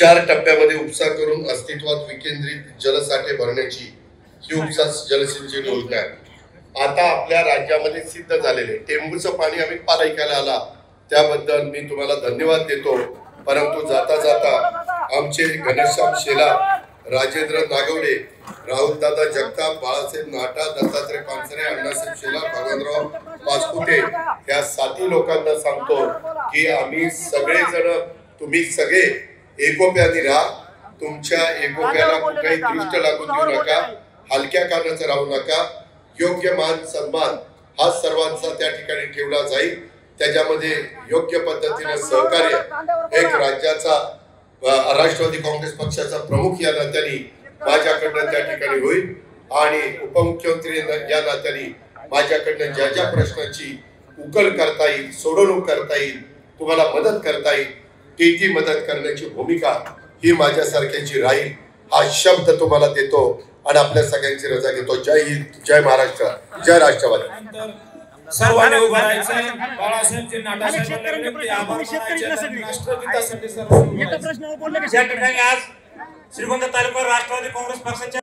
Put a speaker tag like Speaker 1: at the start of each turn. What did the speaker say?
Speaker 1: 4 टप्प्यामध्ये उपसा करून अस्तित्वात विकेंद्रित जलसाठे भरण्याची ही उपसा जलसिंचन योजना आहे। आता आपल्या राज्यामध्ये सिद्ध झालेले टेंबूचं पाणी आम्ही पालायकाला आला त्याबद्दल मी तुम्हाला धन्यवाद देतो। परंतु जाता जाता आमचे घनश्याम शेला, राजेंद्र नागवडे, राहुलदादा जगताप, बाळासाहेब नाटा, दत्तात्रय पानसरे, अण्णासाहेब शेला, भगवानराव पाचपुते या 7 लोकांना सांगतो की आम्ही सगळेजण, तुम्ही सगळे एकोप्याने राहा। तुमच्या एकोप्याला कुठेही दृष्ट लागू देऊ नका, हलक्या कानाचं राहू नका। योग्य मान सन्मान हा सर्वांचा त्या ठिकाणी ठेवला जाईल। त्याच्यामध्ये योग्य पद्धतीने सहकार्य एक राज्याचा राष्ट्रवादी काँग्रेस पक्षाचा प्रमुख या नात्याने माझ्याकडनं त्या ठिकाणी होईल आणि उपमुख्यमंत्री या नात्याने माझ्याकडनं ज्या ज्या प्रश्नाची उकल करता येईल, सोडवणूक करता येईल, तुम्हाला मदत करता येईल ती मदत करण्याची भूमिका ही माझ्यासारख्याची राहील हा शब्द तुम्हाला देतो आणि आपल्या सगळ्यांची रजा घेतो। जय हिंद, जय महाराष्ट्र, जय राष्ट्रवादी।
Speaker 2: सर्वांनी उभं राहायचं। बाळासाहेब नाटा साहेबांना आभार मानायचे। राष्ट्रगीतासाठी सर्व या ठिकाणी आज श्रीगोंदा तालुका राष्ट्रवादी काँग्रेस पक्षाच्या